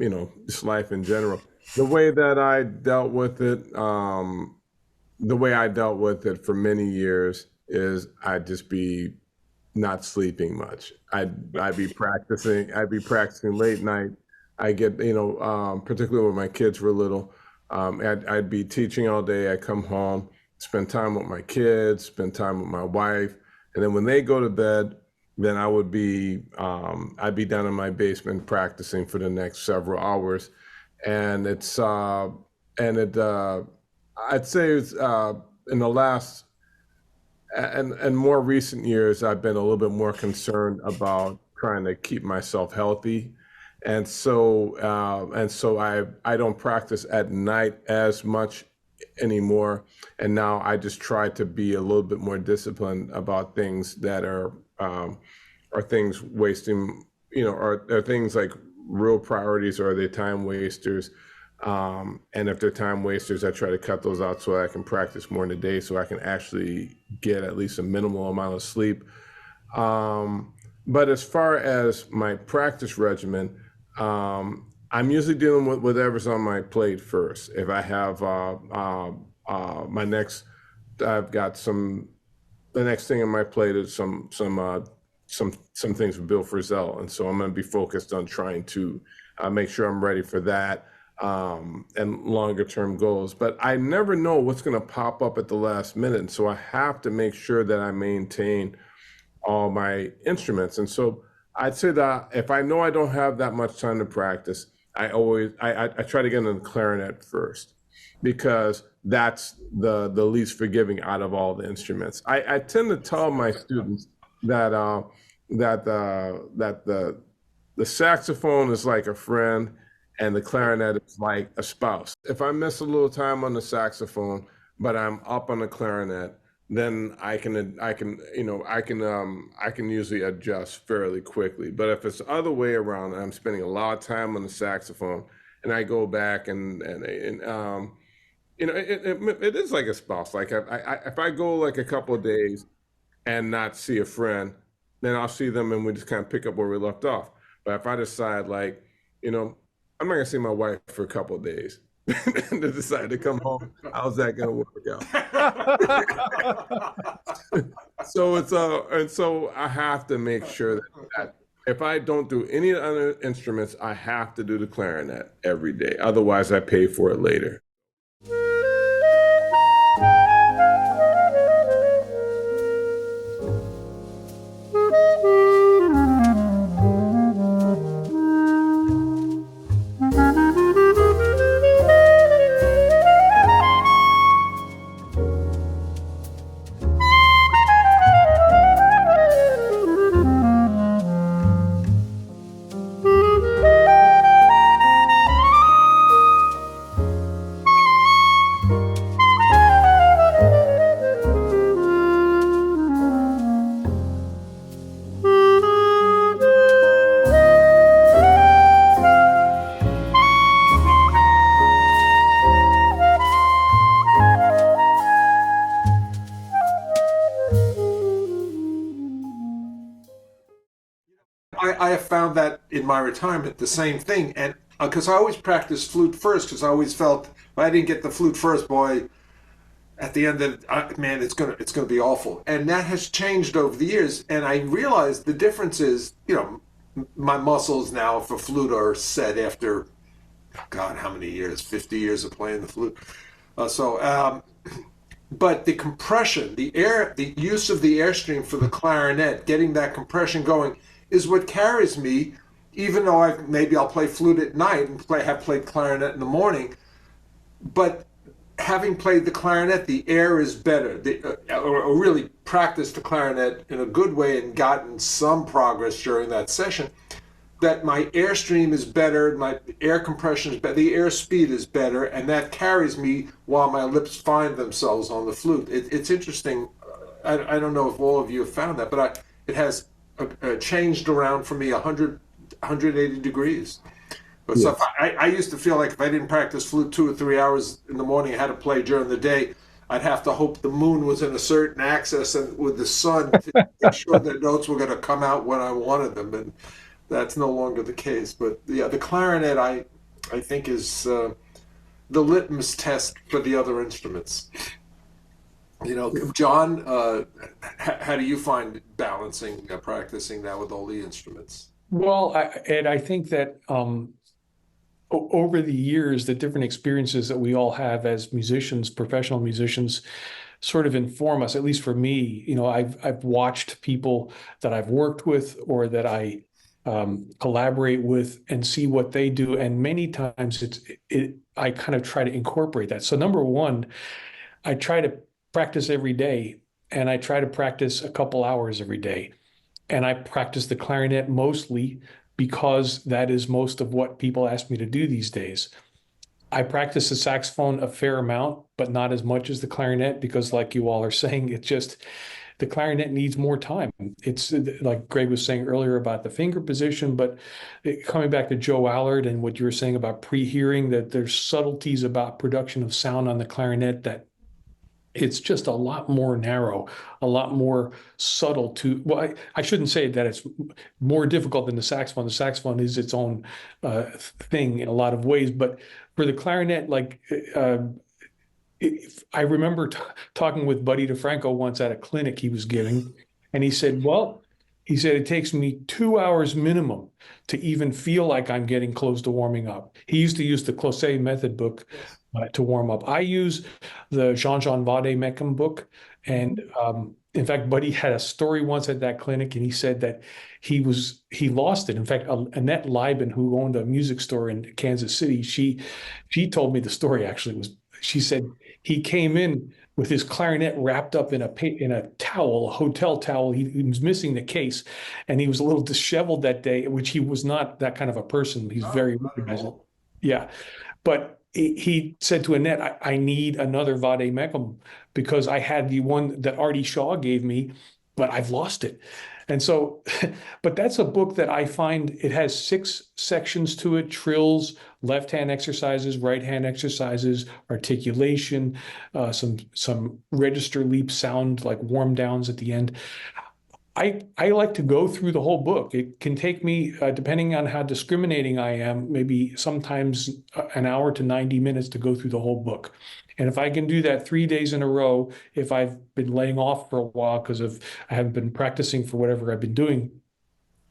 just life in general. The way that I dealt with it, for many years is I'd just be not sleeping much. I'd be practicing. I'd be practicing late night. I get, particularly when my kids were little, I'd be teaching all day. I come home, spend time with my kids, spend time with my wife, and then when they go to bed, then I'd be down in my basement practicing for the next several hours, and I'd say it's in the last and more recent years, I've been a little bit more concerned about trying to keep myself healthy. And so I don't practice at night as much anymore. And now I just try to be a little bit more disciplined about things that are things wasting, are things like real priorities, or are they time wasters? And if they're time wasters, I try to cut those out so I can practice more in the day, so I can actually get at least a minimal amount of sleep. But as far as my practice regimen, I'm usually dealing with whatever's on my plate first. If I have I've got the next thing on my plate is some things with Bill Frisell, and so I'm going to be focused on trying to make sure I'm ready for that, and longer term goals. But I never know what's going to pop up at the last minute, and so I have to make sure that I maintain all my instruments. And so I'd say that if I know I don't have that much time to practice, I try to get into the clarinet first, because that's the least forgiving out of all the instruments. I tend to tell my students that the saxophone is like a friend, and the clarinet is like a spouse. If I miss a little time on the saxophone, but I'm up on the clarinet, then I can usually adjust fairly quickly. But if it's the other way around, and I'm spending a lot of time on the saxophone, and I go back and it is like a spouse. Like if I go like a couple of days and not see a friend, then I'll see them and we just kind of pick up where we left off. But if I decide, like, I'm not gonna see my wife for a couple of days, and to decide to come home, how's that gonna work out? So and so I have to make sure that if I don't do any other instruments, I have to do the clarinet every day. Otherwise, I pay for it later. I have found that in my retirement, the same thing. And because I always practiced flute first, because I always felt if I didn't get the flute first, boy, at the end of man, it's gonna be awful. And that has changed over the years. And I realized the difference is, my muscles now for flute are set after, God, how many years? 50 years of playing the flute. But the compression, the use of the airstream for the clarinet, getting that compression going, is what carries me. Even though maybe I'll play flute at night and have played clarinet in the morning, but having played the clarinet, the air is better. Or really practiced the clarinet in a good way and gotten some progress during that session, that my airstream is better, my air compression is better, the air speed is better, and that carries me while my lips find themselves on the flute. It's interesting. I don't know if all of you have found that, but it has changed around for me 180 degrees. But yes. I used to feel like if I didn't practice flute 2 or 3 hours in the morning, I had to play during the day, I'd have to hope the moon was in a certain axis and with the sun to ensure that notes were going to come out when I wanted them. And that's no longer the case. But yeah, the clarinet, I think, is the litmus test for the other instruments. John, how do you find balancing, practicing that with all the instruments? Well, I think that over the years, the different experiences that we all have as musicians, professional musicians, sort of inform us. At least for me, I've watched people that I've worked with or that I collaborate with and see what they do, and many times I kind of try to incorporate that. So number one, I try to practice every day, and I try to practice a couple hours every day. And I practice the clarinet mostly because that is most of what people ask me to do these days. I practice the saxophone a fair amount, but not as much as the clarinet because, like you all are saying, it just the clarinet needs more time. It's like Greg was saying earlier about the finger position, but coming back to Joe Allard and what you were saying about pre-hearing, that there's subtleties about production of sound on the clarinet that it's just a lot more narrow, a lot more subtle to, well, I shouldn't say that it's more difficult than the saxophone. The saxophone is its own thing in a lot of ways, but for the clarinet, like uh, I remember talking with Buddy DeFranco once at a clinic he was giving, and he said, well, he said, it takes me 2 hours minimum to even feel like I'm getting close to warming up. He used to use the Closet method book to warm up. I use the Jean-Jean Vade-Mecum book. And in fact, Buddy had a story once at that clinic, and he said that he lost it. In fact, Annette Lieben, who owned a music store in Kansas City, she told me the story actually was, she said he came in with his clarinet wrapped up in a towel, a hotel towel. He was missing the case, and he was a little disheveled that day, which he was not that kind of a person. He's very organized. Yeah, but he said to Annette, I need another Vade Mecum because I had the one that Artie Shaw gave me, but I've lost it. And so, but that's a book that I find it has 6 sections to it: trills, left hand exercises, right hand exercises, articulation, some register leap sound like warm downs at the end. I like to go through the whole book. It can take me, depending on how discriminating I am, maybe sometimes an hour to 90 minutes to go through the whole book. And if I can do that 3 days in a row, if I've been laying off for a while because of I haven't been practicing for whatever I've been doing,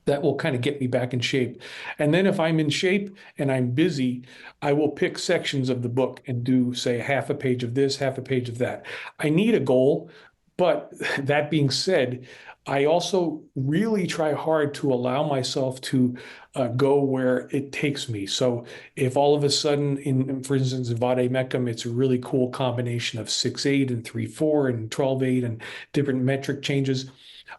that will kind of get me back in shape. And then if I'm in shape and I'm busy, I will pick sections of the book and do, say, half a page of this, half a page of that. I need a goal, but that being said, I also really try hard to allow myself to go where it takes me. So if all of a sudden, for instance, in Vade Mecum, it's a really cool combination of 6/8 and 3/4 and 12/8 and different metric changes,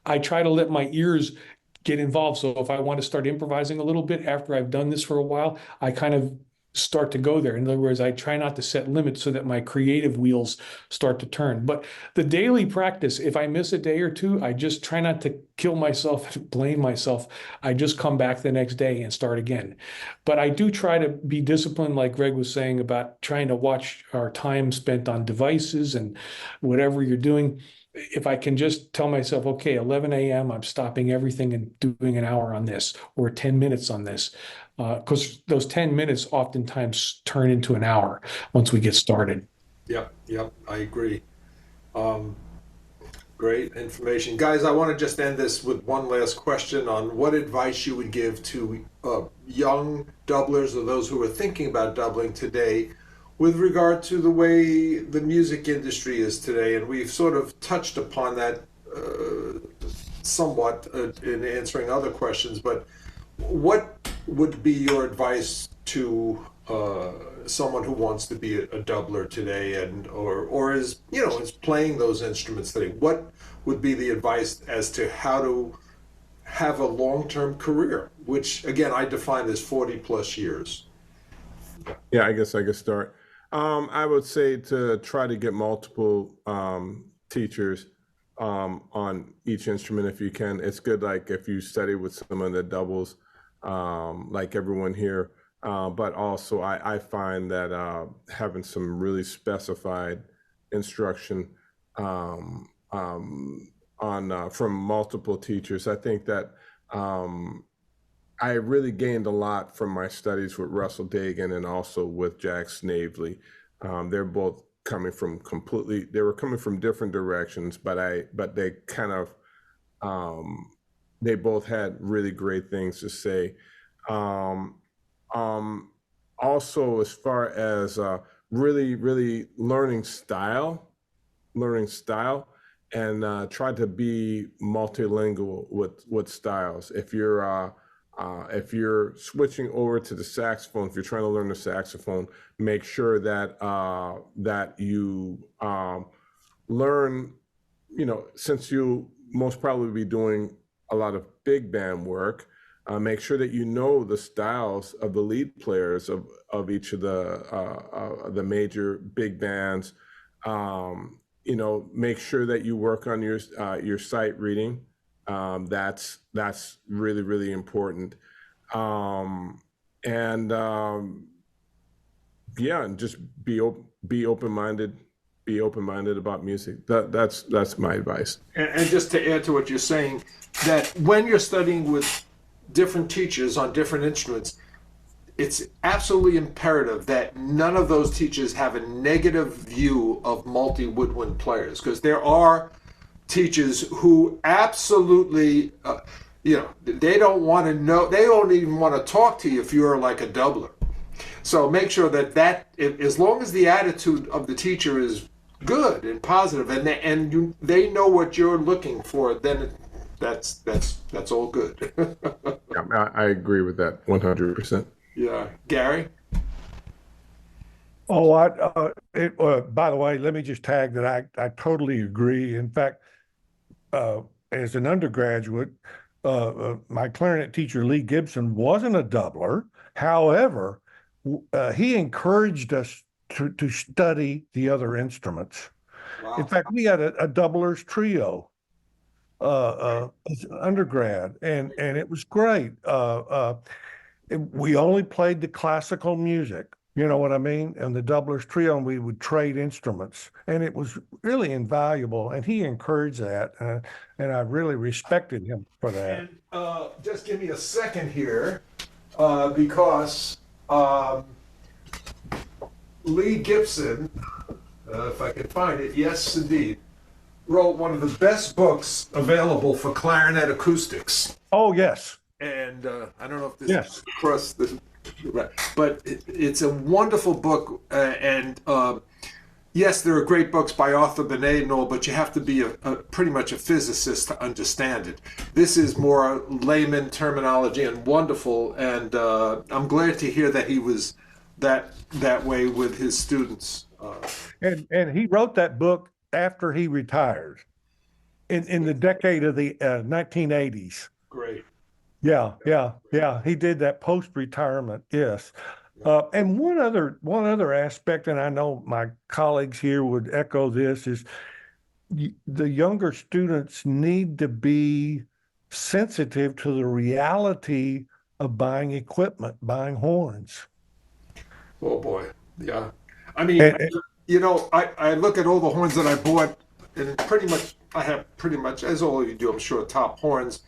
I try to let my ears get involved. So if I want to start improvising a little bit after I've done this for a while, I kind of start to go there. In other words, I try not to set limits so that my creative wheels start to turn. But the daily practice, if I miss a day or two, I just try not to kill myself and blame myself. I just come back the next day and start again. But I do try to be disciplined, like Greg was saying, about trying to watch our time spent on devices and whatever you're doing. If I can just tell myself, okay, 11 a.m., I'm stopping everything and doing an hour on this or 10 minutes on this, because those 10 minutes oftentimes turn into an hour once we get started. Yep, I agree. Um, Great information. Guys, I want to just end this with one last question on what advice you would give to young doublers or those who are thinking about doubling today with regard to the way the music industry is today. And we've sort of touched upon that somewhat in answering other questions, but what would be your advice to someone who wants to be a doubler today and or is is playing those instruments today? What would be the advice as to how to have a long-term career, which again I define as 40 plus years? Yeah, I guess I could start. I would say to try to get multiple teachers on each instrument if you can. It's good, like if you study with someone that doubles, like everyone here. But also, I find that having some really specified instruction on from multiple teachers, I think that I really gained a lot from my studies with Russell Dagan and also with Jack Snavely. They're both coming from they were coming from different directions, but they kind of, they both had really great things to say. Also, as far as really learning style, and try to be multilingual with styles. If you're switching over to the saxophone, if you're trying to learn the saxophone, make sure that that you learn, since you most probably be doing a lot of big band work, Make sure that you know the styles of the lead players of each of the major big bands. Make sure that you work on your sight reading. That's really, really important. And yeah, and just be open-minded. Be open-minded about music. That's my advice. And just to add to what you're saying, that when you're studying with different teachers on different instruments, it's absolutely imperative that none of those teachers have a negative view of multi-woodwind players, because there are teachers who absolutely, they don't want to know, they don't even want to talk to you if you're like a doubler. So make sure that as long as the attitude of the teacher is good and positive, and they know what you're looking for, then that's all good. Yeah, I agree with that 100%. Yeah, Gary. Oh, by the way, let me just tag that I totally agree. In fact, as an undergraduate, my clarinet teacher, Lee Gibson, wasn't a doubler. However, he encouraged us to study the other instruments. Wow. In fact, we had a doublers trio as an undergrad, and it was great. We only played the classical music, you know what I mean? And the doublers trio, and we would trade instruments, and it was really invaluable. And he encouraged that, and I really respected him for that. And just give me a second here, because Lee Gibson, if I can find it, yes, indeed, wrote one of the best books available for clarinet acoustics. Oh, yes. And I don't know if this Yes. is across the right, but it's a wonderful book. And yes, there are great books by Arthur Benet and all, but you have to be pretty much a physicist to understand it. This is more layman terminology and wonderful. And I'm glad to hear that he was that way with his students. And he wrote that book after he retired in the decade of the 1980s. Great. Yeah. He did that post-retirement. Yes. And one other aspect, and I know my colleagues here would echo this, is the younger students need to be sensitive to the reality of buying equipment, buying horns. Oh boy. Yeah. I mean, And- I look at all the horns that I bought, and I have pretty much, as all of you do, I'm sure, top horns.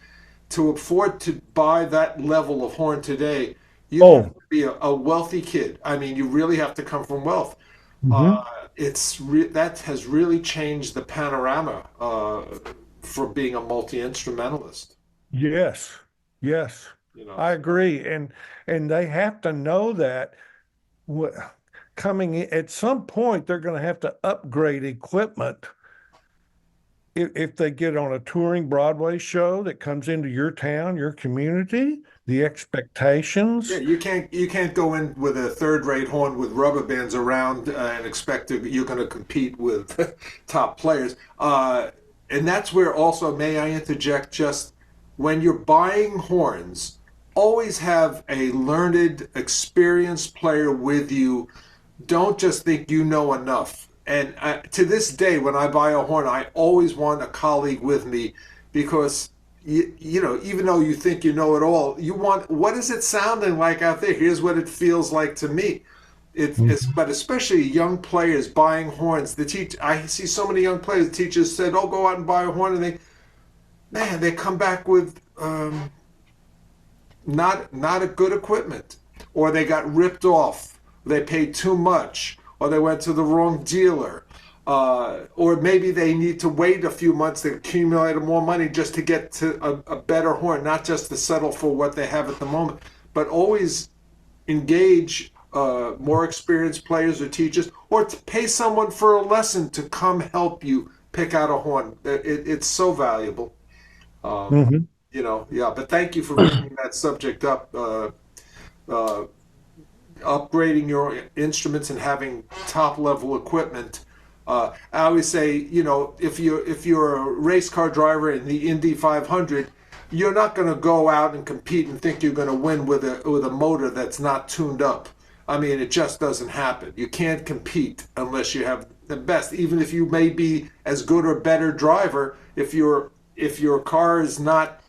To afford to buy that level of horn today, you have to be a wealthy kid. I mean, you really have to come from wealth. That has really changed the panorama for being a multi-instrumentalist. Yes. I agree. And they have to know that coming in, at some point, they're going to have to upgrade equipment. If they get on a touring Broadway show that comes into your town, your community, the expectations. Yeah, you can't go in with a third-rate horn with rubber bands around and expect you're going to compete with top players. And that's where also, may I interject, just when you're buying horns, always have a learned, experienced player with you. Don't just think you know enough. And to this day, when I buy a horn, I always want a colleague with me, because even though you think you know it all, you want, what is it sounding like out there? Here's what it feels like to me. But especially young players buying horns. I see so many young players. The teachers said, "Oh, go out and buy a horn," and they come back with not a good equipment, or they got ripped off. They paid too much, or they went to the wrong dealer, or maybe they need to wait a few months to accumulate more money just to get to a better horn, not just to settle for what they have at the moment, but always engage more experienced players or teachers, or to pay someone for a lesson to come help you pick out a horn. It's so valuable. But thank you for bringing that subject up. Upgrading your instruments and having top level equipment. I always say, if you're a race car driver in the Indy 500, you're not going to go out and compete and think you're going to win with a motor that's not tuned up. I mean, it just doesn't happen. You can't compete unless you have the best. Even if you may be as good or better driver, if your car is not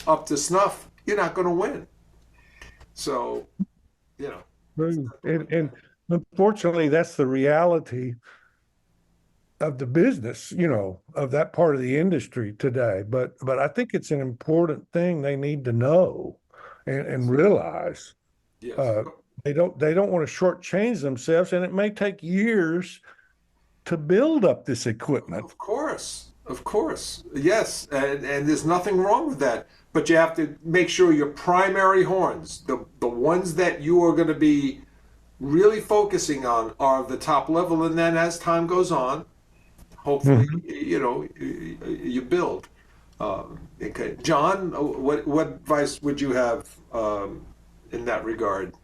up to snuff, you're not going to win. So, you know. True. And unfortunately, that's the reality of the business, of that part of the industry today. But I think it's an important thing they need to know and realize. Yes. They don't want to shortchange themselves, and it may take years to build up this equipment. Of course, yes, and there's nothing wrong with that. But you have to make sure your primary horns, the ones that you are going to be really focusing on, are the top level, and then as time goes on, hopefully, you build. Okay, John, what advice would you have in that regard?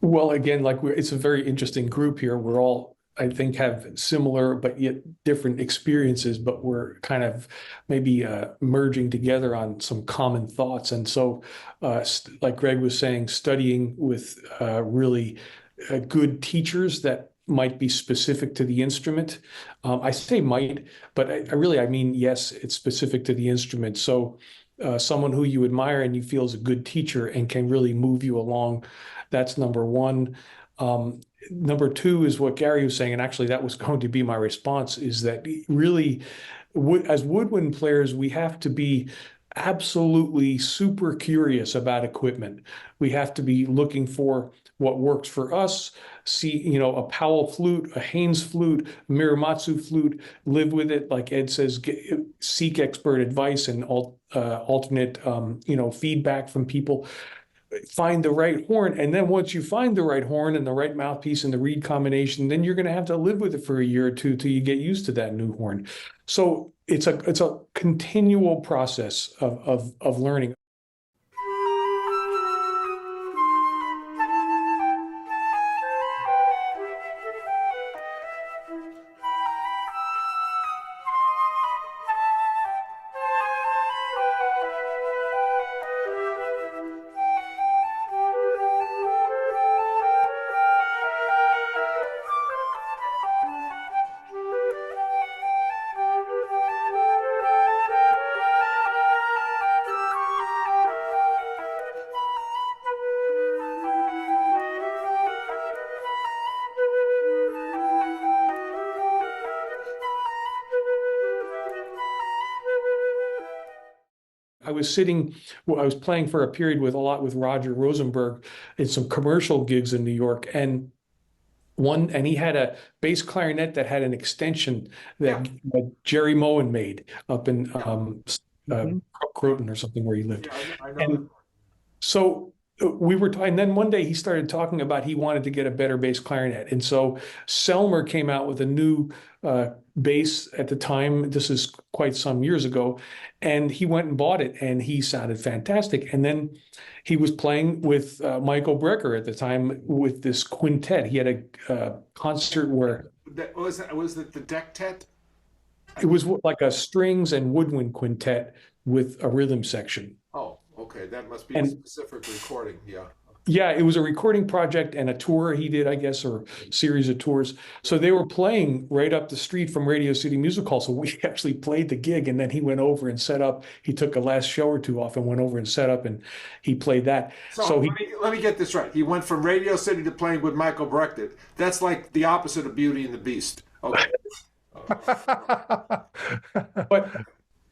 Well, again, it's a very interesting group here. We're all, I think, have similar but yet different experiences, but we're kind of maybe merging together on some common thoughts. And so, like Greg was saying, studying with really good teachers that might be specific to the instrument. I say might, but I mean, yes, it's specific to the instrument. So someone who you admire and you feel is a good teacher and can really move you along. That's number one. Number two is what Gary was saying, and actually that was going to be my response, is that really, as woodwind players, we have to be absolutely super curious about equipment. We have to be looking for what works for us. See, a Powell flute, a Haynes flute, a Miramatsu flute, live with it. Like Ed says, seek expert advice and alternate, feedback from people. Find the right horn. And then once you find the right horn and the right mouthpiece and the reed combination, then you're going to have to live with it for a year or two till you get used to that new horn. So it's a continual process of learning. I was playing for a period a lot with Roger Rosenberg in some commercial gigs in New York, and he had a bass clarinet that had an extension that Jerry Moen made up in Croton or something where he lived. Yeah, I know. And so we were and then one day he started talking about he wanted to get a better bass clarinet. And so Selmer came out with a new bass at the time. This is quite some years ago. And he went and bought it, and he sounded fantastic. And then he was playing with Michael Brecker at the time with this quintet. He had a concert where Was it the Dectet? it was like a strings and woodwind quintet with a rhythm section. Oh, okay. That must be a specific recording. Yeah. Yeah, it was a recording project and a tour he did, I guess, or series of tours. So they were playing right up the street from Radio City Music Hall. So we actually played the gig, and then he went over and set up. He took a last show or two off and went over and set up, and he played that. So let me get this right. He went from Radio City to playing with Michael Brecker. That's like the opposite of Beauty and the Beast. Okay. But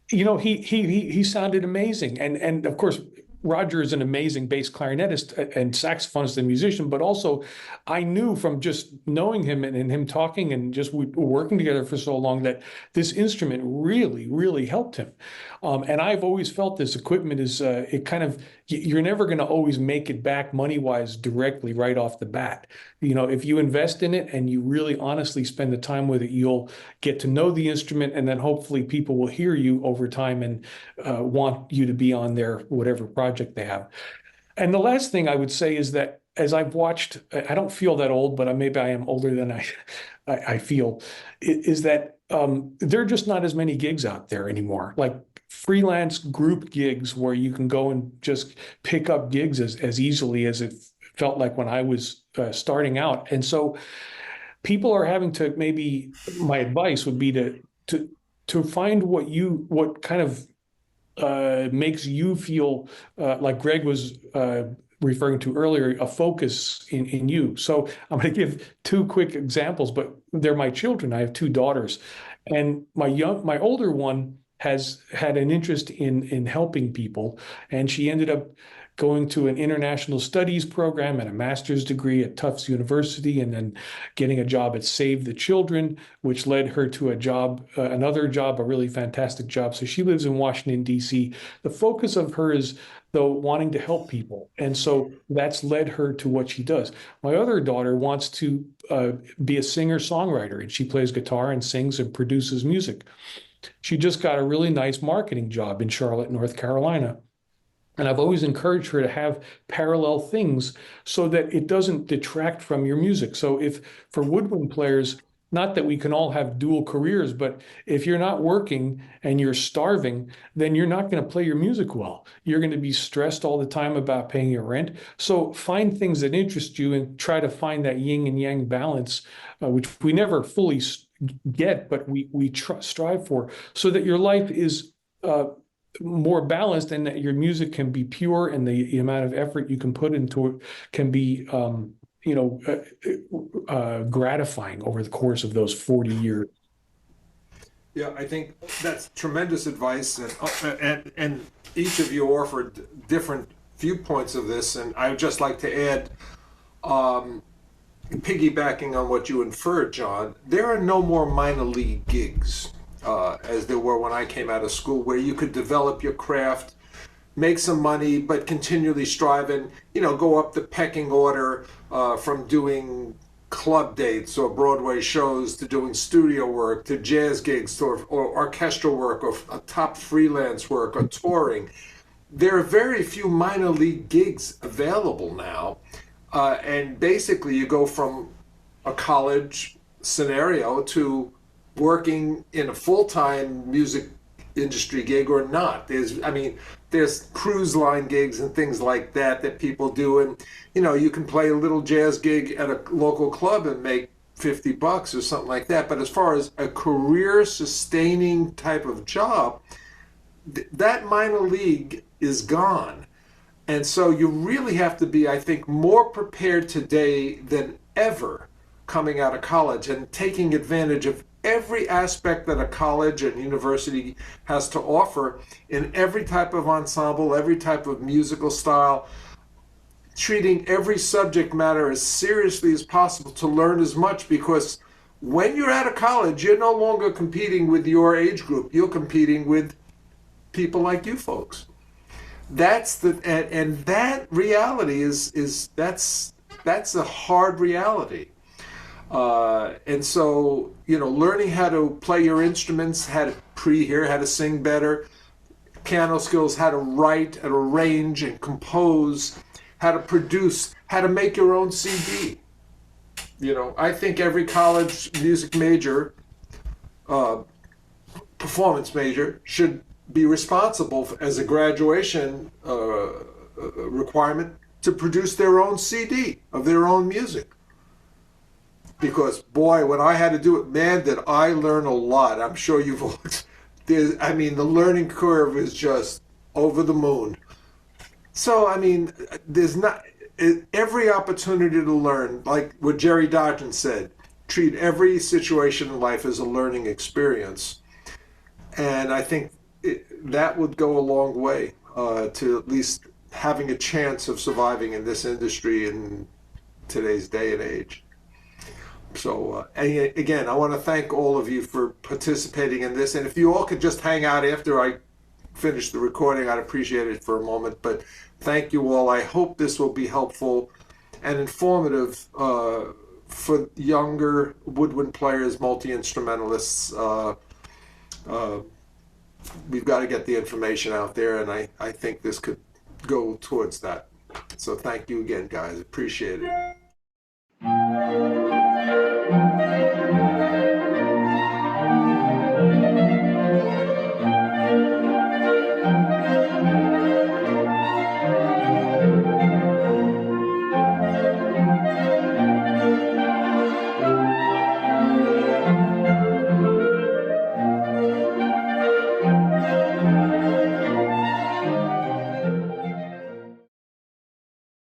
he sounded amazing, and of course Roger is an amazing bass clarinetist and saxophonist and musician, but also I knew from just knowing him and him talking and just working together for so long that this instrument really, really helped him. And I've always felt this equipment is, you're never going to always make it back money-wise directly right off the bat. If you invest in it and you really honestly spend the time with it, you'll get to know the instrument, and then hopefully people will hear you over time and want you to be on their whatever project they have. And the last thing I would say is that as I've watched, I don't feel that old, but maybe I am older than I feel, is that there are just not as many gigs out there anymore. Like freelance group gigs where you can go and just pick up gigs as easily as it felt like when I was starting out. And so people are having to, maybe my advice would be to find what kind of makes you feel like Greg was referring to earlier, a focus in you. So I'm going to give two quick examples, but they're my children. I have two daughters, and my older one has had an interest in helping people, and she ended up going to an international studies program and a master's degree at Tufts University, and then getting a job at Save the Children, which led her to a job, another job, a really fantastic job. So she lives in Washington, D.C. The focus of her is, though, wanting to help people. And so that's led her to what she does. My other daughter wants to be a singer-songwriter, and she plays guitar and sings and produces music. She just got a really nice marketing job in Charlotte, North Carolina. And I've always encouraged her to have parallel things so that it doesn't detract from your music. So if for woodwind players, not that we can all have dual careers, but if you're not working and you're starving, then you're not going to play your music well. You're going to be stressed all the time about paying your rent. So find things that interest you and try to find that yin and yang balance, which we never fully get, but we strive for, so that your life is more balanced, and that your music can be pure, and the amount of effort you can put into it can be gratifying over the course of those 40 years. Yeah, I think that's tremendous advice, and each of you offered different viewpoints of this, and I would just like to add, piggybacking on what you inferred, John, there are no more minor league gigs as there were when I came out of school, where you could develop your craft, make some money, but continually strive and, go up the pecking order from doing club dates or Broadway shows to doing studio work to jazz gigs or orchestral work or top freelance work or touring. There are very few minor league gigs available now. And basically you go from a college scenario to working in a full-time music industry gig or not. There's cruise line gigs and things like that people do, and you can play a little jazz gig at a local club and make $50 or something like that. But as far as a career sustaining type of job, that minor league is gone. And so you really have to be, I think, more prepared today than ever coming out of college and taking advantage of every aspect that a college and university has to offer in every type of ensemble, every type of musical style, treating every subject matter as seriously as possible to learn as much, because when you're out of college, you're no longer competing with your age group. You're competing with people like you folks. That's that reality that's a hard reality. And so, learning how to play your instruments, how to pre-hear, how to sing better, piano skills, how to write and arrange and compose, how to produce, how to make your own CD. I think every college music major, performance major, should be responsible as a graduation requirement to produce their own CD of their own music. Because, boy, when I had to do it, man, did I learn a lot. I'm sure you've all, the learning curve is just over the moon. So, there's not every opportunity to learn, like what Jerry Dodgen said, treat every situation in life as a learning experience. And I think that would go a long way to at least having a chance of surviving in this industry in today's day and age. So again, I want to thank all of you for participating in this. And if you all could just hang out after I finish the recording, I'd appreciate it for a moment. But thank you all. I hope this will be helpful and informative for younger woodwind players, multi-instrumentalists. We've got to get the information out there, and I think this could go towards that. So thank you again, guys. Appreciate it.